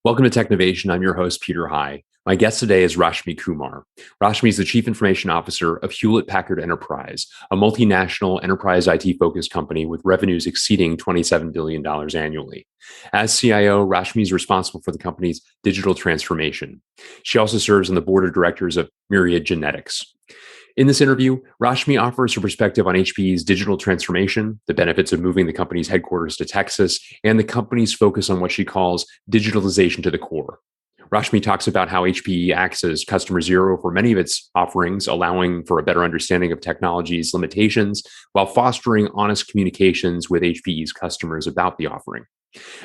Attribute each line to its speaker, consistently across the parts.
Speaker 1: Welcome to Technovation. I'm your host, Peter High. My guest today is Rashmi Kumar. Rashmi is the Chief Information Officer of Hewlett Packard Enterprise, a multinational enterprise IT-focused company with revenues exceeding $27 billion annually. As CIO, Rashmi is responsible for the company's digital transformation. She also serves on the board of directors of Myriad Genetics. In this interview, Rashmi offers her perspective on HPE's digital transformation, the benefits of moving the company's headquarters to Texas, and the company's focus on what she calls digitalization to the core. Rashmi talks about how HPE acts as customer zero for many of its offerings, allowing for a better understanding of technology's limitations while fostering honest communications with HPE's customers about the offering.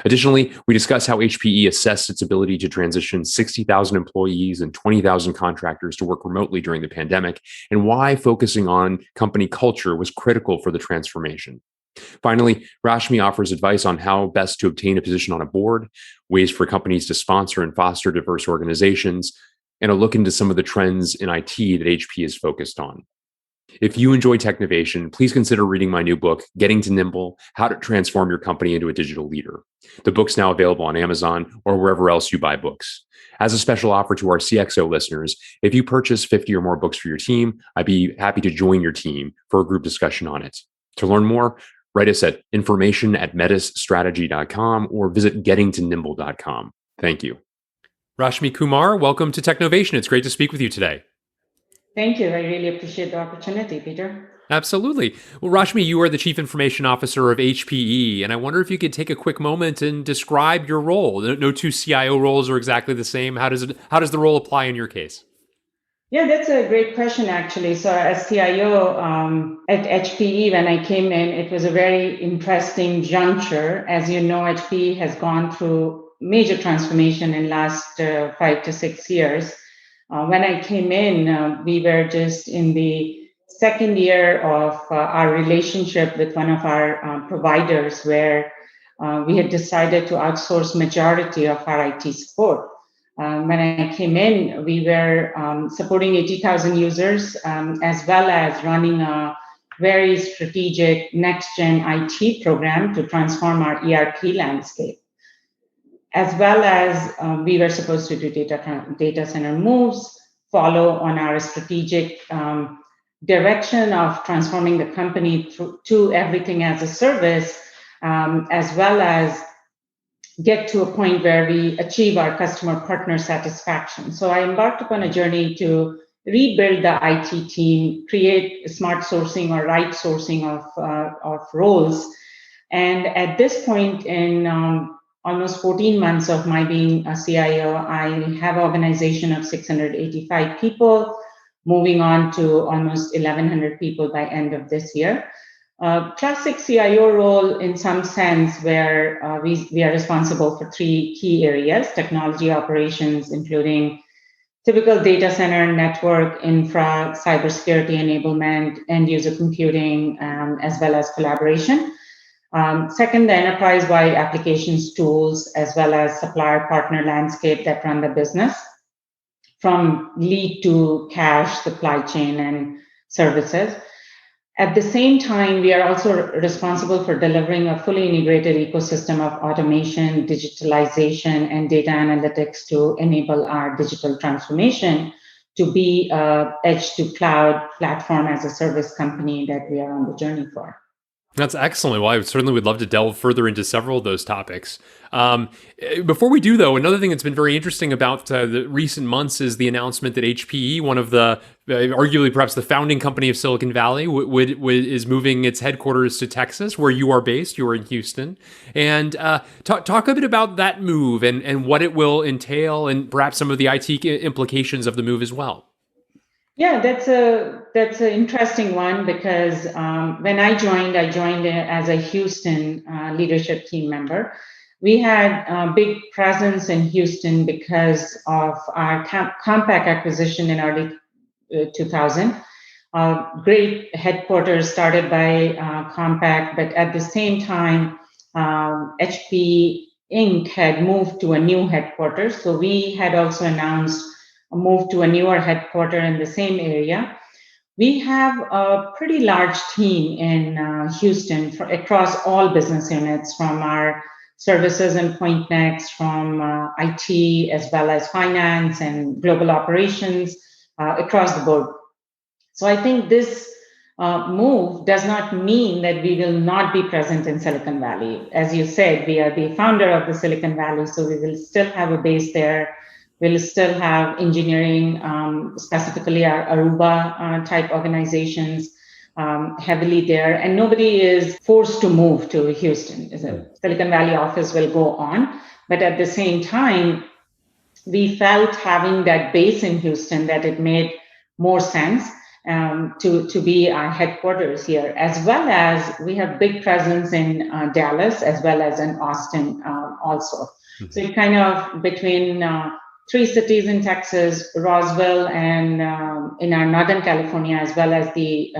Speaker 1: Additionally, we discuss how HPE assessed its ability to transition 60,000 employees and 20,000 contractors to work remotely during the pandemic, and why focusing on company culture was critical for the transformation. Finally, Rashmi offers advice on how best to obtain a position on a board, ways for companies to sponsor and foster diverse organizations, and a look into some of the trends in IT that HPE is focused on. If you enjoy Technovation, please consider reading my new book, Getting to Nimble: How to Transform Your Company into a Digital Leader. The book's now available on Amazon or wherever else you buy books. As a special offer to our CXO listeners, if you purchase 50 or more books for your team, I'd be happy to join your team for a group discussion on it. To learn more, write us at information@metisstrategy.com or visit gettingtonimble.com. Thank you. Rashmi Kumar, welcome to Technovation. It's great to speak with you today.
Speaker 2: Thank you. I really appreciate the opportunity, Peter.
Speaker 1: Absolutely. Well, Rashmi, you are the Chief Information Officer of HPE, and I wonder if you could take a quick moment and describe your role. No two CIO roles are exactly the same. How does the role apply in your case?
Speaker 2: Yeah, that's a great question, actually. So as CIO at HPE, when I came in, it was a very interesting juncture. As you know, HPE has gone through major transformation in last 5 to 6 years. When I came in, we were just in the second year of our relationship with one of our providers, where we had decided to outsource majority of our IT support. When I came in, we were supporting 80,000 users, as well as running a very strategic next-gen IT program to transform our ERP landscape. As well as we were supposed to do data center moves, follow on our strategic direction of transforming the company to everything as a service, as well as get to a point where we achieve our customer partner satisfaction. So I embarked upon a journey to rebuild the IT team, create smart sourcing or right sourcing of roles. And at this point in almost 14 months of my being a CIO, I have an organization of 685 people, moving on to almost 1,100 people by end of this year. Classic CIO role in some sense, where we are responsible for 3 key areas: technology operations, including typical data center, network, infra, cybersecurity enablement, end user computing, as well as collaboration. Second, the enterprise-wide applications tools, as well as supplier partner landscape that run the business, from lead to cash, supply chain, and services. At the same time, we are also responsible for delivering a fully integrated ecosystem of automation, digitalization, and data analytics to enable our digital transformation to be an edge-to-cloud platform as a service company that we are on the journey for.
Speaker 1: That's excellent. Well, I certainly would love to delve further into several of those topics. Before we do, though, another thing that's been very interesting about the recent months is the announcement that HPE, one of the arguably perhaps the founding company of Silicon Valley, is moving its headquarters to Texas, where you are based. You are in Houston. And talk a bit about that move and what it will entail, and perhaps some of the IT implications of the move as well.
Speaker 2: Yeah, that's an interesting one, because when I joined as a Houston leadership team member. We had a big presence in Houston because of our Compaq acquisition in early 2000. Great headquarters started by Compaq, but at the same time, HPE Inc. had moved to a new headquarters. So we had also announced a move to a newer headquarters in the same area. We have a pretty large team in Houston across all business units, from our services and point next from IT as well as finance and global operations across the board. So I think this move does not mean that we will not be present in Silicon Valley. As you said, we are the founder of the Silicon Valley, so we will still have a base there. We'll still have engineering, specifically our Aruba type organizations heavily there. And nobody is forced to move to Houston. The Silicon Valley office will go on. But at the same time, we felt having that base in Houston that it made more sense to be our headquarters here, as well as we have big presence in Dallas as well as in Austin also. Mm-hmm. So it kind of between three cities in Texas, Roswell, and in our Northern California, as well as the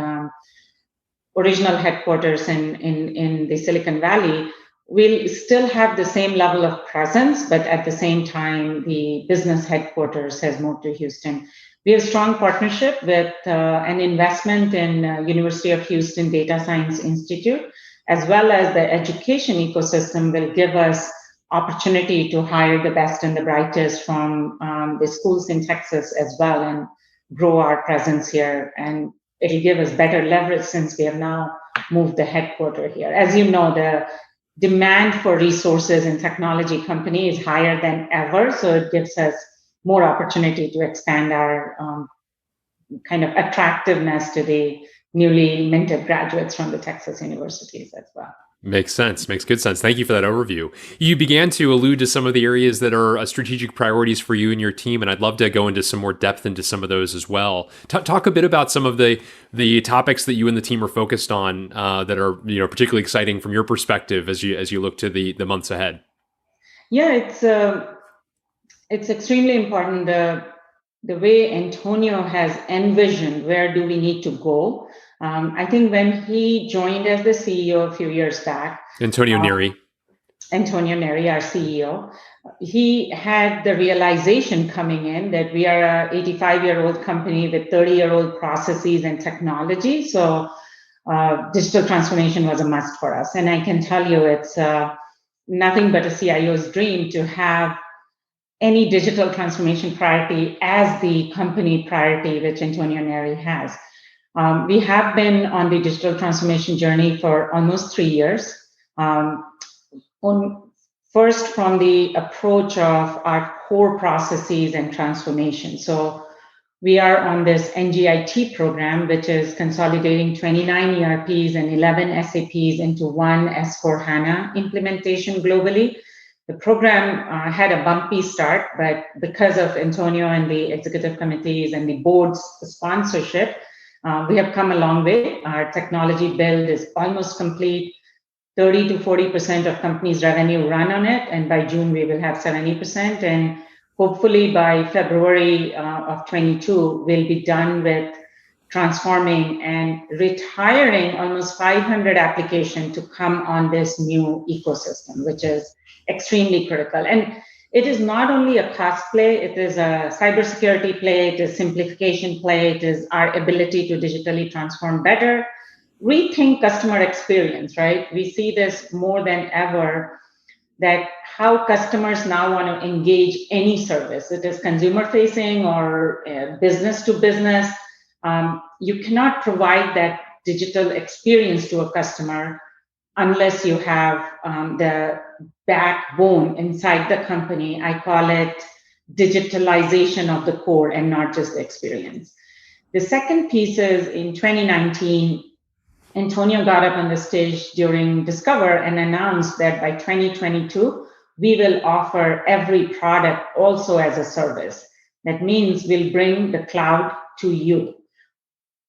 Speaker 2: original headquarters in the Silicon Valley, we'll still have the same level of presence, but at the same time, the business headquarters has moved to Houston. We have strong partnership with an investment in University of Houston Data Science Institute, as well as the education ecosystem will give us opportunity to hire the best and the brightest from the schools in Texas as well and grow our presence here. And it'll give us better leverage since we have now moved the headquarters here. As you know, the demand for resources in technology company is higher than ever, so it gives us more opportunity to expand our kind of attractiveness to the newly minted graduates from the Texas universities as well.
Speaker 1: Makes sense. Makes good sense. Thank you for that overview. You began to allude to some of the areas that are strategic priorities for you and your team, and I'd love to go into some more depth into some of those as well. Talk a bit about some of the topics that you and the team are focused on that are particularly exciting from your perspective as you look to the months ahead.
Speaker 2: Yeah, it's extremely important the way Antonio has envisioned where do we need to go. I think when he joined as the CEO a few years back,
Speaker 1: Antonio Neri, our
Speaker 2: CEO, he had the realization coming in that we are a 85-year-old company with 30-year-old processes and technology. So digital transformation was a must for us. And I can tell you it's nothing but a CIO's dream to have any digital transformation priority as the company priority, which Antonio Neri has. We have been on the digital transformation journey for almost 3 years. First, from the approach of our core processes and transformation. So we are on this NGIT program, which is consolidating 29 ERPs and 11 SAPs into one S/4HANA implementation globally. The program had a bumpy start, but because of Antonio and the executive committees and the board's sponsorship, we have come a long way. Our technology build is almost complete. 30 to 40% of companies' revenue run on it, and by June we will have 70%. And hopefully by February of 22, we'll be done with transforming and retiring almost 500 applications to come on this new ecosystem, which is extremely critical. And it is not only a cost play, it is a cybersecurity play, it is simplification play, it is our ability to digitally transform better, rethink customer experience, right? We see this more than ever, that how customers now want to engage any service, it is consumer facing or business to business. You cannot provide that digital experience to a customer unless you have the backbone inside the company. I call it digitalization of the core and not just the experience. The second piece is in 2019, Antonio got up on the stage during Discover and announced that by 2022, we will offer every product also as a service. That means we'll bring the cloud to you.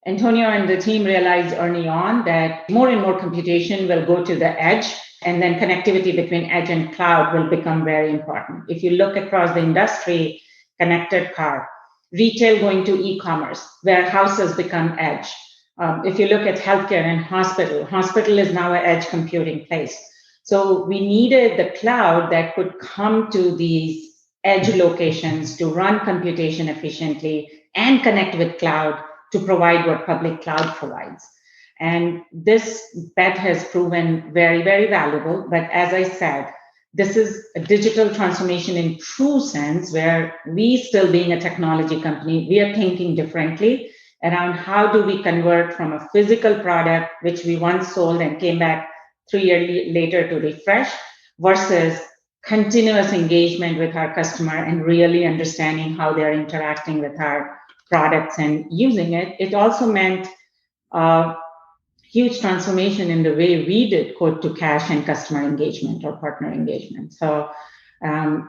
Speaker 2: Antonio and the team realized early on that more and more computation will go to the edge, and then connectivity between edge and cloud will become very important. If you look across the industry, connected car, retail going to e-commerce, warehouses become edge. If you look at healthcare and hospital is now an edge computing place. So we needed the cloud that could come to these edge locations to run computation efficiently and connect with cloud to provide what public cloud provides. And this bet has proven very, very valuable. But as I said, This is a digital transformation in true sense, where we, still being a technology company, we are thinking differently around how do we convert from a physical product, which we once sold and came back 3 years later to refresh, versus continuous engagement with our customer and really understanding how they're interacting with our products and using it. It also meant huge transformation in the way we did quote to cash and customer engagement or partner engagement. So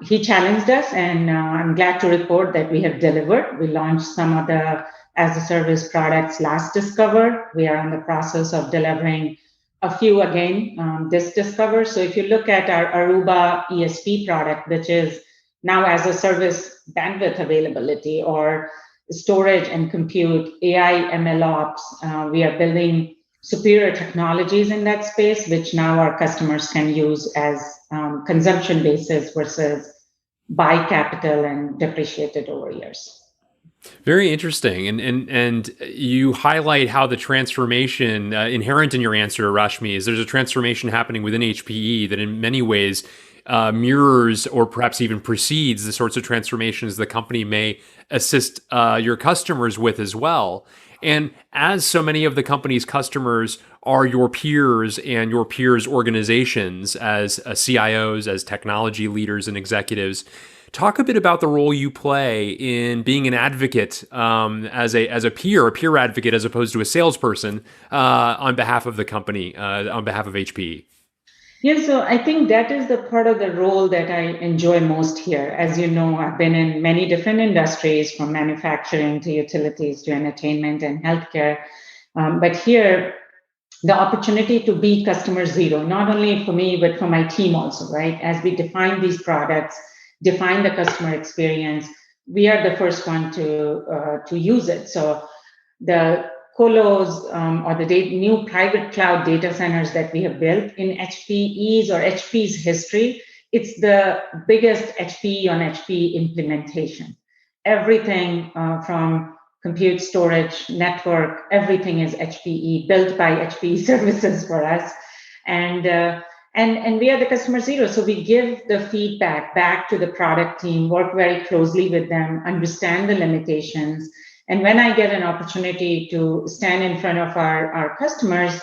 Speaker 2: he challenged us, and I'm glad to report that we have delivered. We launched some of the as a service products last Discover. We are in the process of delivering a few again this Discover. So if you look at our Aruba ESP product, which is now as a service bandwidth availability or storage and compute, AI, ML ops, we are building superior technologies in that space, which now our customers can use as consumption basis versus buy capital and depreciate it over years.
Speaker 1: Very interesting, and you highlight how the transformation inherent in your answer, Rashmi, is there's a transformation happening within HPE that in many ways mirrors or perhaps even precedes the sorts of transformations the company may assist your customers with as well. And as so many of the company's customers are your peers and your peers' organizations as CIOs, as technology leaders and executives, talk a bit about the role you play in being an advocate as a peer advocate, as opposed to a salesperson on behalf of the company, on behalf of HPE.
Speaker 2: Yeah, so I think that is the part of the role that I enjoy most here. As you know, I've been in many different industries, from manufacturing to utilities to entertainment and healthcare. But here, the opportunity to be customer zero, not only for me, but for my team also, right? As we define these products, define the customer experience, we are the first one to use it. So the colos or the new private cloud data centers that we have built in HPE's or HP's history, it's the biggest HPE on HPE implementation. Everything from compute, storage, network, everything is HPE, built by HPE services for us. And we are the customer zero. So we give the feedback back to the product team, work very closely with them, understand the limitations. And when I get an opportunity to stand in front of our customers,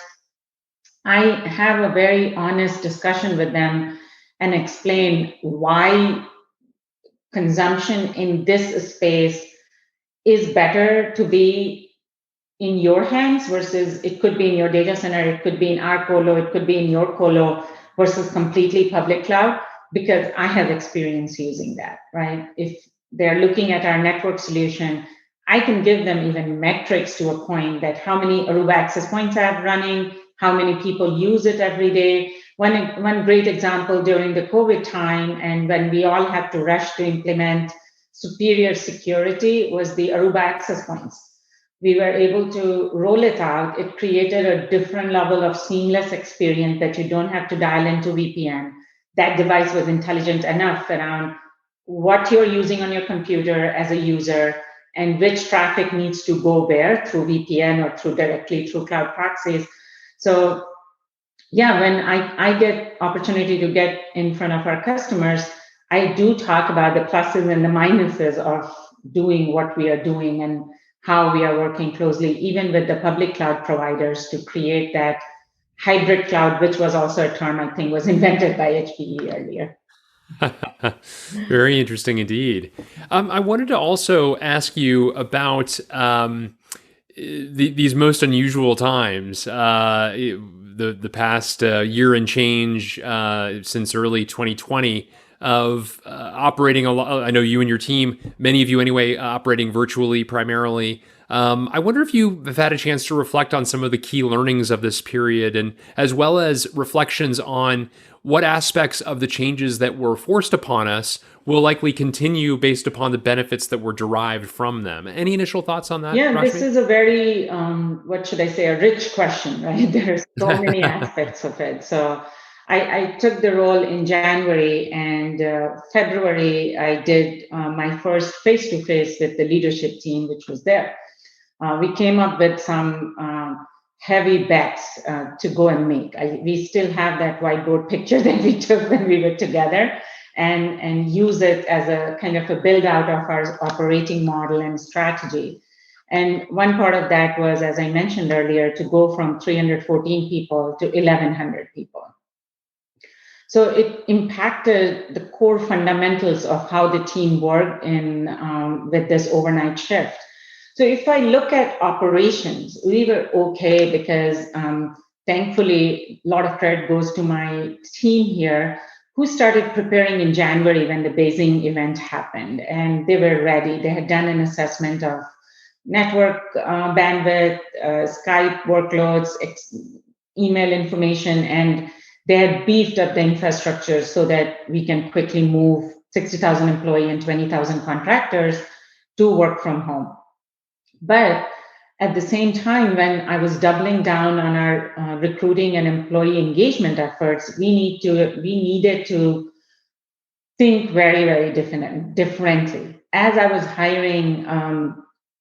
Speaker 2: I have a very honest discussion with them and explain why consumption in this space is better to be in your hands versus it could be in your data center, it could be in our colo, it could be in your colo versus completely public cloud, because I have experience using that, right? If they're looking at our network solution, I can give them even metrics to a point that how many Aruba access points I have running, how many people use it every day. One great example during the COVID time, and when we all had to rush to implement superior security, was the Aruba access points. We were able to roll it out. It created a different level of seamless experience that you don't have to dial into VPN. That device was intelligent enough around what you're using on your computer as a user, and which traffic needs to go where through VPN or directly through cloud proxies. So yeah, when I get opportunity to get in front of our customers, I do talk about the pluses and the minuses of doing what we are doing and how we are working closely, even with the public cloud providers, to create that hybrid cloud, which was also a term I think was invented by HPE earlier.
Speaker 1: Very interesting indeed. I wanted to also ask you about these most unusual times, the past year and change since early 2020 of operating a lot. I know you and your team, many of you anyway, operating virtually primarily. I wonder if you have had a chance to reflect on some of the key learnings of this period, and as well as reflections on what aspects of the changes that were forced upon us will likely continue based upon the benefits that were derived from them. Any initial thoughts on that,
Speaker 2: Yeah,
Speaker 1: Rashmi?
Speaker 2: this is a very, what should I say, a rich question, right? There's so many aspects of it. So I took the role in January, and February, I did my first face-to-face with the leadership team, which was there. We came up with some heavy bets to go and make. We still have that whiteboard picture that we took when we were together, and use it as a kind of a build out of our operating model and strategy. And one part of that was, as I mentioned earlier, to go from 314 people to 1,100 people. So it impacted the core fundamentals of how the team worked with this overnight shift. So if I look at operations, we were okay because thankfully a lot of credit goes to my team here, who started preparing in January when the Beijing event happened, and they were ready. They had done an assessment of network bandwidth, Skype workloads, email information, and they had beefed up the infrastructure so that we can quickly move 60,000 employees and 20,000 contractors to work from home. But at the same time, when I was doubling down on our recruiting and employee engagement efforts, we needed to think very, very differently. As I was hiring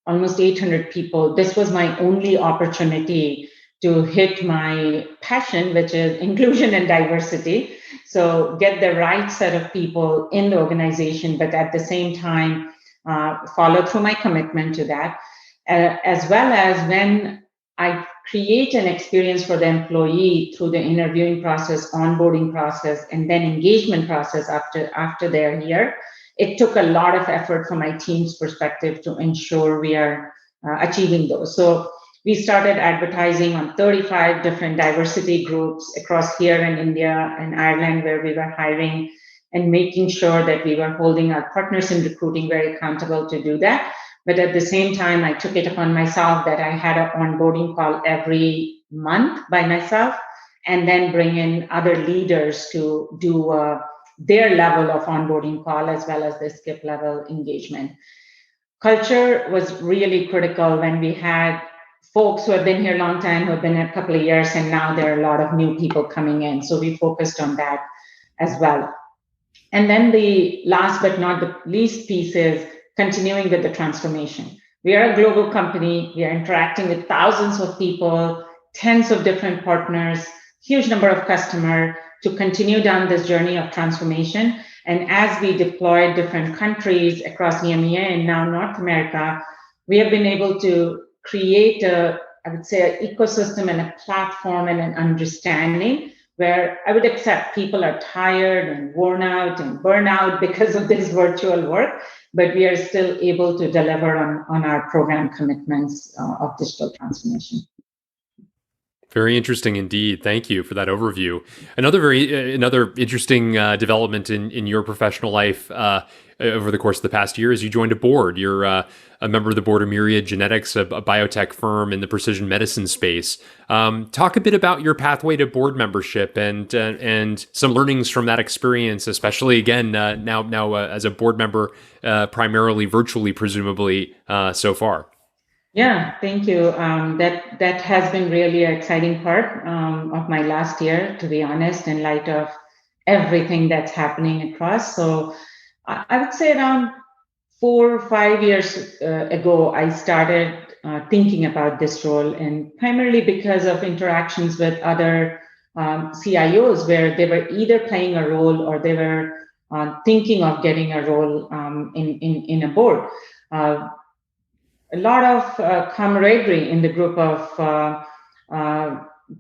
Speaker 2: almost 800 people, this was my only opportunity to hit my passion, which is inclusion and diversity. So get the right set of people in the organization, but at the same time, follow through my commitment to that. As well as when I create an experience for the employee through the interviewing process, onboarding process, and then engagement process after they're here. It took a lot of effort from my team's perspective to ensure we are achieving those. So we started advertising on 35 different diversity groups across here in India and Ireland, where we were hiring, and making sure that we were holding our partners in recruiting very accountable to do that. But at the same time, I took it upon myself that I had an onboarding call every month by myself, and then bring in other leaders to do their level of onboarding call as well as the skip level engagement. Culture was really critical when we had folks who have been here a long time, who have been a couple of years, and now there are a lot of new people coming in. So we focused on that as well. And then the last but not the least piece is continuing with the transformation. We are a global company. We are interacting with thousands of people, tens of different partners, huge number of customers, to continue down this journey of transformation. And as we deploy different countries across EMEA and now North America, we have been able to create I would say, an ecosystem and a platform and an understanding where I would accept people are tired and worn out and burnout because of this virtual work, but we are still able to deliver on our program commitments of digital transformation.
Speaker 1: Very interesting indeed. Thank you for that overview. Another interesting development in your professional life over the course of the past year is you joined a board. You're a member of the board of Myriad Genetics, a biotech firm in the precision medicine space. Talk a bit about your pathway to board membership and some learnings from that experience, especially again now as a board member, primarily virtually, presumably so far.
Speaker 2: Yeah, thank you. That has been really an exciting part of my last year, to be honest, in light of everything that's happening across. So I would say around 4 or 5 years ago, I started thinking about this role, and primarily because of interactions with other CIOs, where they were either playing a role or they were thinking of getting a role in a board. A lot of camaraderie in the group of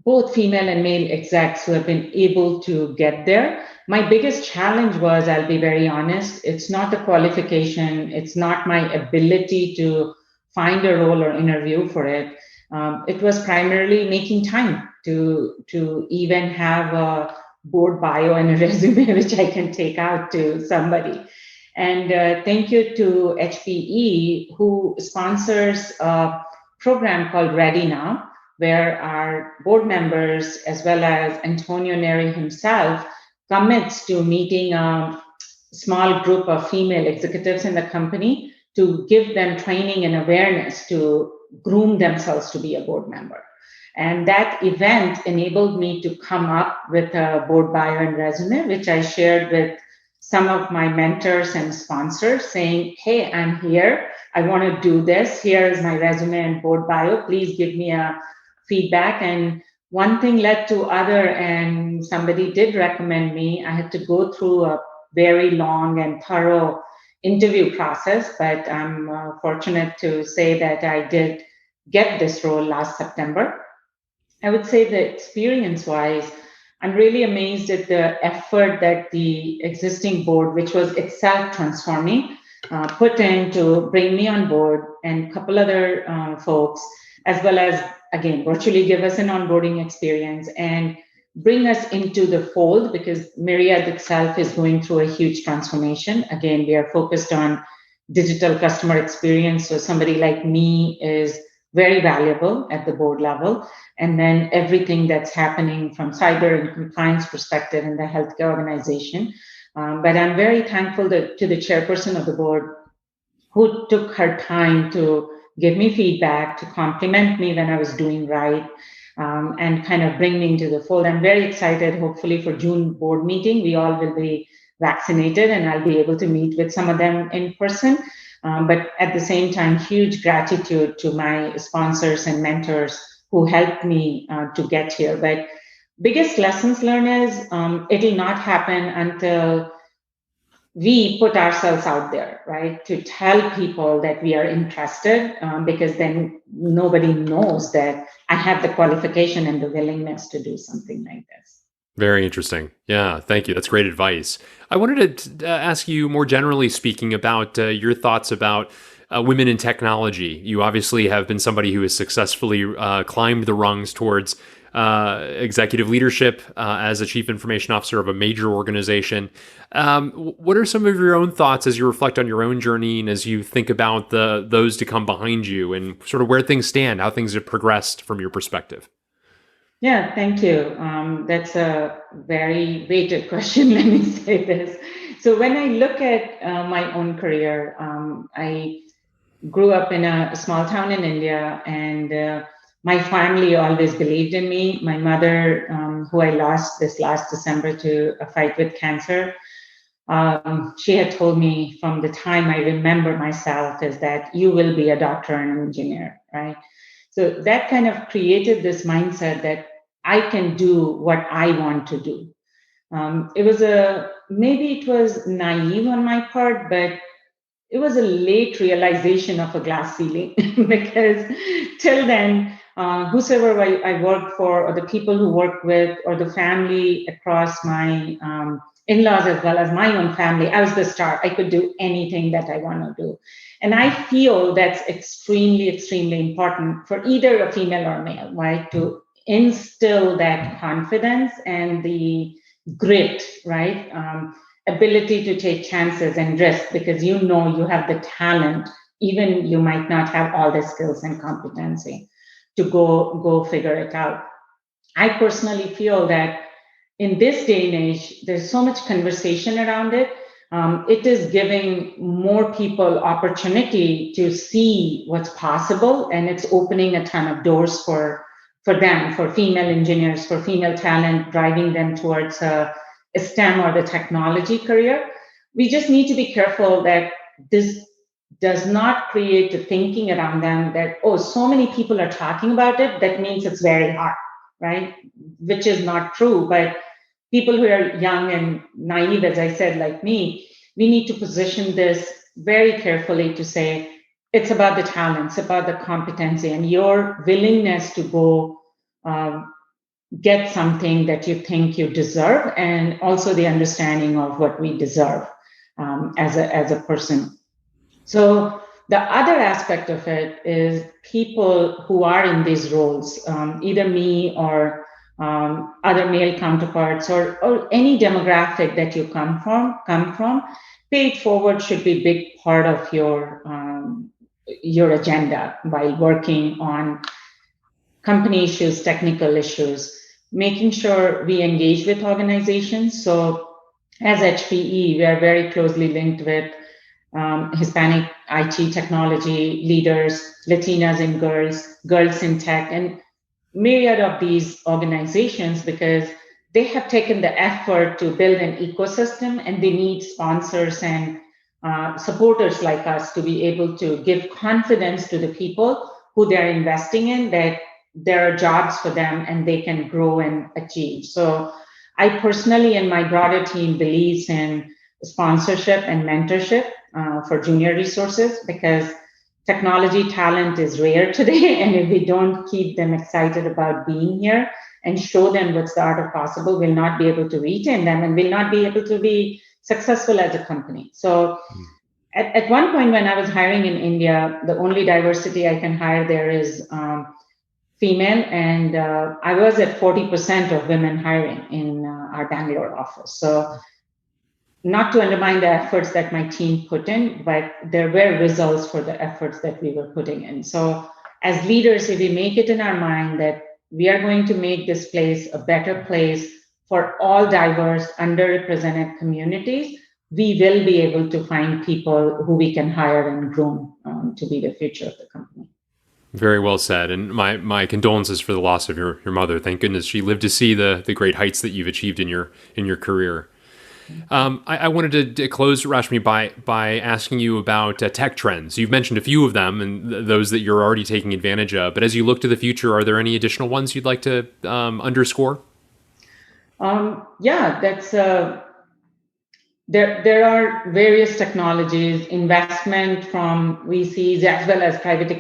Speaker 2: both female and male execs who have been able to get there. My biggest challenge was, I'll be very honest, it's not the qualification, it's not my ability to find a role or interview for it. It was primarily making time to even have a board bio and a resume which I can take out to somebody. And thank you to HPE, who sponsors a program called Ready Now, where our board members, as well as Antonio Neri himself, commits to meeting a small group of female executives in the company to give them training and awareness to groom themselves to be a board member. And that event enabled me to come up with a board bio and resume, which I shared with some of my mentors and sponsors, saying, hey, I'm here. I want to do this. Here is my resume and board bio. Please give me a feedback. And one thing led to other, and somebody did recommend me. I had to go through a very long and thorough interview process, but I'm fortunate to say that I did get this role last September. I would say that experience wise, I'm really amazed at the effort that the existing board, which was itself transforming, put in to bring me on board and a couple other folks, as well as, again, virtually give us an onboarding experience and bring us into the fold, because Myriad itself is going through a huge transformation. Again, we are focused on digital customer experience. So somebody like me is very valuable at the board level. And then everything that's happening from cyber and compliance perspective in the healthcare organization. But I'm very thankful to the chairperson of the board who took her time to give me feedback, to compliment me when I was doing right, and kind of bring me into the fold. I'm very excited, hopefully for June board meeting, we all will be vaccinated and I'll be able to meet with some of them in person. But at the same time, huge gratitude to my sponsors and mentors who helped me to get here. But biggest lessons learned is it'll not happen until we put ourselves out there, right? To tell people that we are interested, because then nobody knows that I have the qualification and the willingness to do something like this.
Speaker 1: Very interesting. Yeah, thank you. That's great advice. I wanted to ask you more generally speaking about your thoughts about women in technology. You obviously have been somebody who has successfully climbed the rungs towards executive leadership as a chief information officer of a major organization. What are some of your own thoughts as you reflect on your own journey and as you think about those to come behind you and sort of where things stand, how things have progressed from your perspective?
Speaker 2: Yeah, thank you. That's a very weighted question. Let me say this. So when I look at my own career, I grew up in a small town in India, and my family always believed in me. My mother, who I lost this last December to a fight with cancer, she had told me from the time I remember myself is that you will be a doctor and an engineer, right? So that kind of created this mindset that I can do what I want to do. It was maybe it was naive on my part, but it was a late realization of a glass ceiling because till then, whosoever I worked for, or the people who worked with, or the family across my in-laws as well as my own family, I was the star. I could do anything that I want to do. And I feel that's extremely, extremely important for either a female or male, right? To instill that confidence and the grit, right? Ability to take chances and risk, because you know you have the talent, even you might not have all the skills and competency to go figure it out. I personally feel that in this day and age, there's so much conversation around it. It is giving more people opportunity to see what's possible, and it's opening a ton of doors for them, for female engineers, for female talent, driving them towards a STEM or the technology career. We just need to be careful that this does not create the thinking around them that, oh, so many people are talking about it, that means it's very hard, right? Which is not true. But people who are young and naive, as I said, like me, we need to position this very carefully to say, it's about the talents, about the competency, and your willingness to go get something that you think you deserve, and also the understanding of what we deserve as a person. So the other aspect of it is people who are in these roles, either me or other male counterparts, or any demographic that you come from, pay it forward should be a big part of your agenda while working on company issues, technical issues, making sure we engage with organizations. So as HPE, we are very closely linked with Hispanic IT technology leaders, Latinas and girls in tech, and myriad of these organizations, because they have taken the effort to build an ecosystem, and they need sponsors and supporters like us to be able to give confidence to the people who they're investing in, that there are jobs for them and they can grow and achieve. So I personally and my broader team believes in sponsorship and mentorship for junior resources, because technology talent is rare today. And if we don't keep them excited about being here and show them what's the art of possible, we'll not be able to retain them and will not be able to be successful as a company. So at one point when I was hiring in India, the only diversity I can hire there is female, and I was at 40% of women hiring in our Bangalore office. So not to undermine the efforts that my team put in, but there were results for the efforts that we were putting in. So as leaders, if we make it in our mind that we are going to make this place a better place for all diverse, underrepresented communities, we will be able to find people who we can hire and groom to be the future of the company.
Speaker 1: Very well said. And my condolences for the loss of your mother. Thank goodness she lived to see the great heights that you've achieved in your career. I wanted to close, Rashmi, by asking you about tech trends. You've mentioned a few of them and those that you're already taking advantage of. But as you look to the future, are there any additional ones you'd like to underscore?
Speaker 2: Yeah, that's there are various technologies, investment from VCs as well as private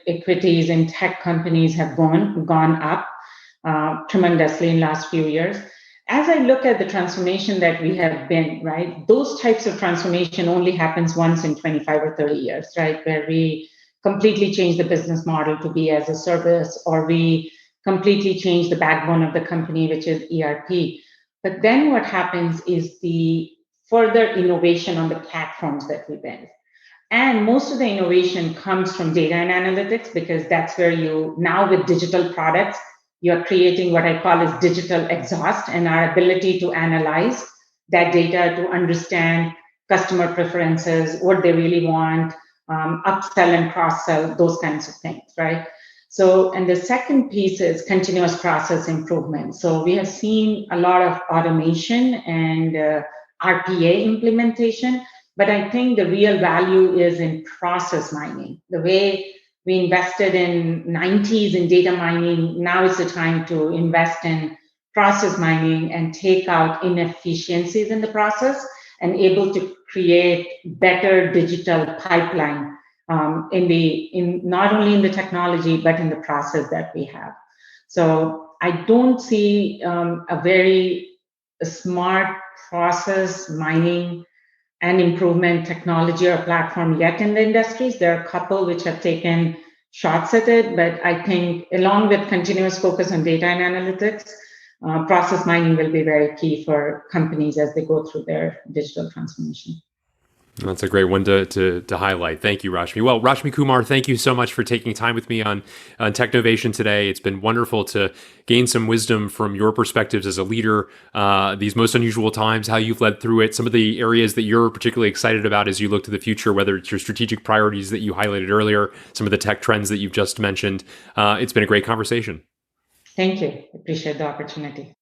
Speaker 2: equities in tech companies have gone up tremendously in last few years. As I look at the transformation that we have been, right, those types of transformation only happens once in 25 or 30 years, right, where we completely change the business model to be as a service, or we completely change the backbone of the company, which is ERP. But then what happens is the further innovation on the platforms that we build. And most of the innovation comes from data and analytics, because that's where you, now with digital products, you're creating what I call as digital exhaust, and our ability to analyze that data to understand customer preferences, what they really want, upsell and cross-sell, those kinds of things, right? So, and the second piece is continuous process improvement. So we have seen a lot of automation and RPA implementation, but I think the real value is in process mining. The way we invested in 90s in data mining, now is the time to invest in process mining and take out inefficiencies in the process and able to create better digital pipeline in not only in the technology, but in the process that we have. So I don't see a very smart process mining and improvement technology or platform yet in the industries. There are a couple which have taken shots at it, but I think along with continuous focus on data and analytics, process mining will be very key for companies as they go through their digital transformation.
Speaker 1: That's a great one to highlight. Thank you, Rashmi. Well, Rashmi Kumar, thank you so much for taking time with me on Technovation today. It's been wonderful to gain some wisdom from your perspectives as a leader, these most unusual times, how you've led through it, some of the areas that you're particularly excited about as you look to the future, whether it's your strategic priorities that you highlighted earlier, some of the tech trends that you've just mentioned. It's been a great conversation.
Speaker 2: Thank you. Appreciate the opportunity.